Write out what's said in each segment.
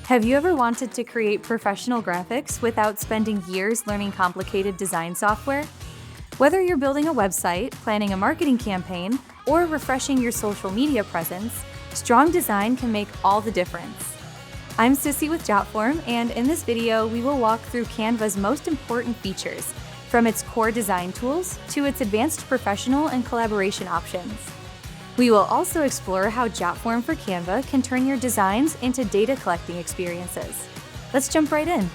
Have you ever wanted to create professional graphics without spending years learning complicated design software? Whether you're building a website, planning a marketing campaign, or refreshing your social media presence, strong design can make all the difference. I'm Sissy with Jotform, and in this video, we will walk through Canva's most important features, from its core design tools to its advanced professional and collaboration options. We will also explore how Jotform for Canva can turn your designs into data collecting experiences. Let's jump right in.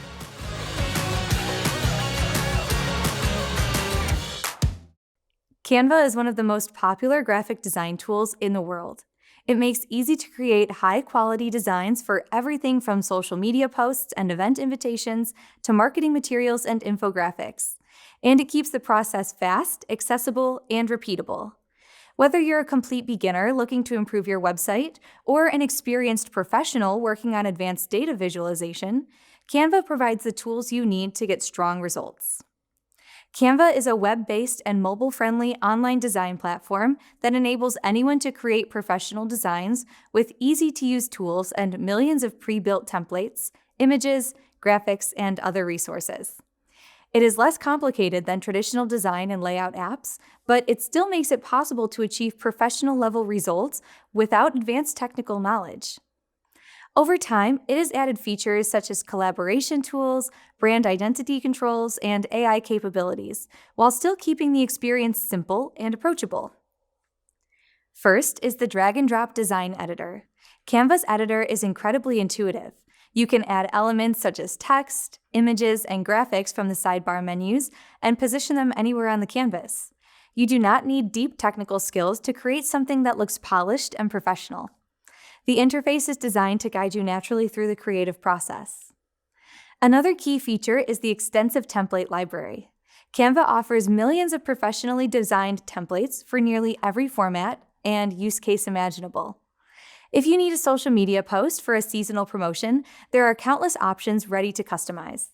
Canva is one of the most popular graphic design tools in the world. It makes it easy to create high-quality designs for everything from social media posts and event invitations to marketing materials and infographics. And it keeps the process fast, accessible, and repeatable. Whether you're a complete beginner looking to improve your website or an experienced professional working on advanced data visualization, Canva provides the tools you need to get strong results. Canva is a web-based and mobile-friendly online design platform that enables anyone to create professional designs with easy-to-use tools and millions of pre-built templates, images, graphics, and other resources. It is less complicated than traditional design and layout apps, but it still makes it possible to achieve professional-level results without advanced technical knowledge. Over time, it has added features such as collaboration tools, brand identity controls, and AI capabilities, while still keeping the experience simple and approachable. First is the drag-and-drop design editor. Canva's editor is incredibly intuitive. You can add elements such as text, images, and graphics from the sidebar menus and position them anywhere on the canvas. You do not need deep technical skills to create something that looks polished and professional. The interface is designed to guide you naturally through the creative process. Another key feature is the extensive template library. Canva offers millions of professionally designed templates for nearly every format and use case imaginable. If you need a social media post for a seasonal promotion, there are countless options ready to customize.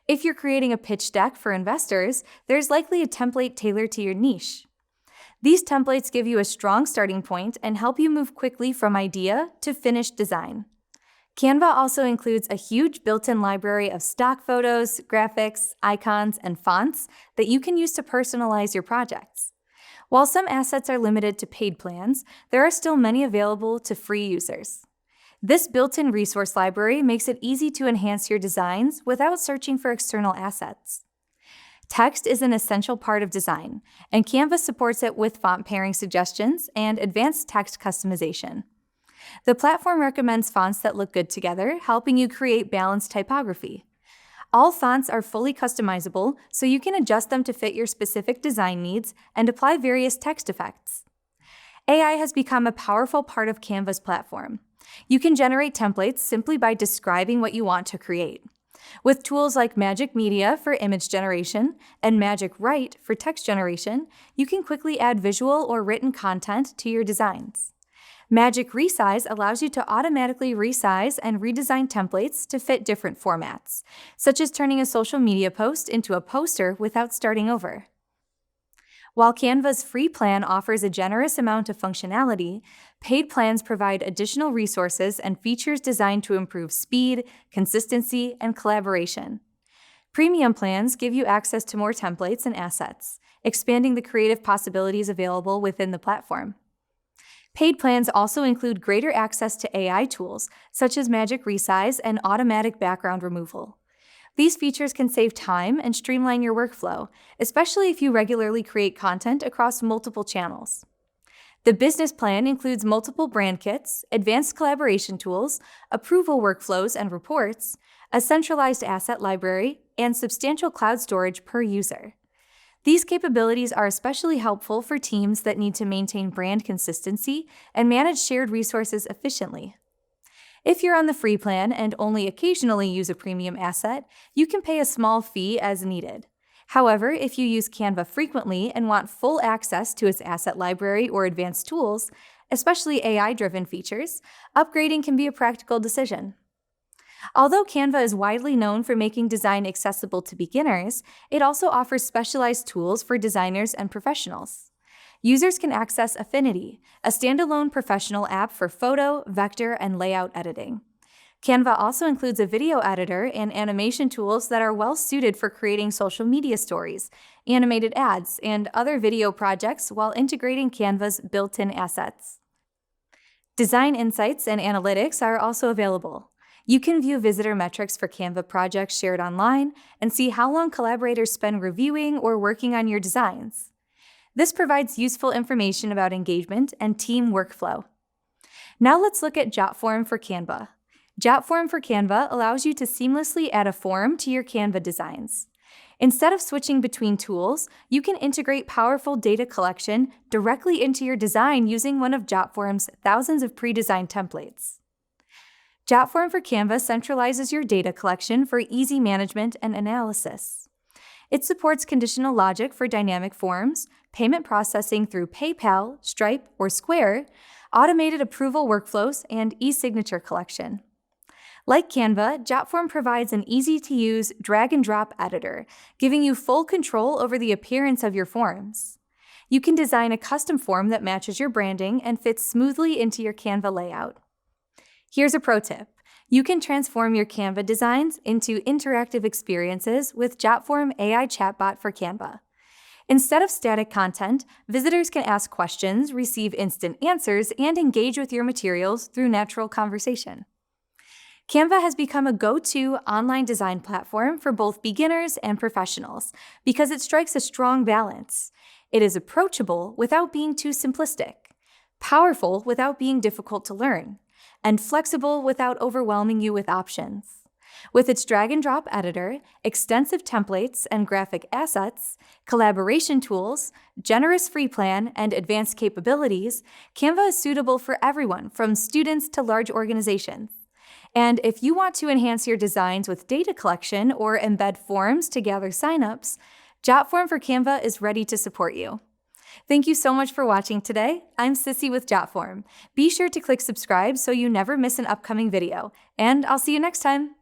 If you're creating a pitch deck for investors, there's likely a template tailored to your niche. These templates give you a strong starting point and help you move quickly from idea to finished design. Canva also includes a huge built-in library of stock photos, graphics, icons, and fonts that you can use to personalize your projects. While some assets are limited to paid plans, there are still many available to free users. This built-in resource library makes it easy to enhance your designs without searching for external assets. Text is an essential part of design, and Canva supports it with font pairing suggestions and advanced text customization. The platform recommends fonts that look good together, helping you create balanced typography. All fonts are fully customizable, so you can adjust them to fit your specific design needs and apply various text effects. AI has become a powerful part of Canva's platform. You can generate templates simply by describing what you want to create. With tools like Magic Media for image generation and Magic Write for text generation, you can quickly add visual or written content to your designs. Magic Resize allows you to automatically resize and redesign templates to fit different formats, such as turning a social media post into a poster without starting over. While Canva's free plan offers a generous amount of functionality, paid plans provide additional resources and features designed to improve speed, consistency, and collaboration. Premium plans give you access to more templates and assets, expanding the creative possibilities available within the platform. Paid plans also include greater access to AI tools, such as Magic Resize and automatic background removal. These features can save time and streamline your workflow, especially if you regularly create content across multiple channels. The business plan includes multiple brand kits, advanced collaboration tools, approval workflows and reports, a centralized asset library, and substantial cloud storage per user. These capabilities are especially helpful for teams that need to maintain brand consistency and manage shared resources efficiently. If you're on the free plan and only occasionally use a premium asset, you can pay a small fee as needed. However, if you use Canva frequently and want full access to its asset library or advanced tools, especially AI-driven features, upgrading can be a practical decision. Although Canva is widely known for making design accessible to beginners, it also offers specialized tools for designers and professionals. Users can access Affinity, a standalone professional app for photo, vector, and layout editing. Canva also includes a video editor and animation tools that are well suited for creating social media stories, animated ads, and other video projects while integrating Canva's built-in assets. Design insights and analytics are also available. You can view visitor metrics for Canva projects shared online and see how long collaborators spend reviewing or working on your designs. This provides useful information about engagement and team workflow. Now let's look at Jotform for Canva. Jotform for Canva allows you to seamlessly add a form to your Canva designs. Instead of switching between tools, you can integrate powerful data collection directly into your design using one of Jotform's thousands of pre-designed templates. Jotform for Canva centralizes your data collection for easy management and analysis. It supports conditional logic for dynamic forms, payment processing through PayPal, Stripe, or Square, automated approval workflows, and e-signature collection. Like Canva, Jotform provides an easy-to-use drag-and-drop editor, giving you full control over the appearance of your forms. You can design a custom form that matches your branding and fits smoothly into your Canva layout. Here's a pro tip. You can transform your Canva designs into interactive experiences with Jotform AI chatbot for Canva. Instead of static content, visitors can ask questions, receive instant answers, and engage with your materials through natural conversation. Canva has become a go-to online design platform for both beginners and professionals because it strikes a strong balance. It is approachable without being too simplistic, powerful without being difficult to learn, and flexible without overwhelming you with options. With its drag-and-drop editor, extensive templates and graphic assets, collaboration tools, generous free plan, and advanced capabilities, Canva is suitable for everyone from students to large organizations. And if you want to enhance your designs with data collection or embed forms to gather signups, Jotform for Canva is ready to support you. Thank you so much for watching today. I'm Sissy with Jotform. Be sure to click subscribe so you never miss an upcoming video, and I'll see you next time.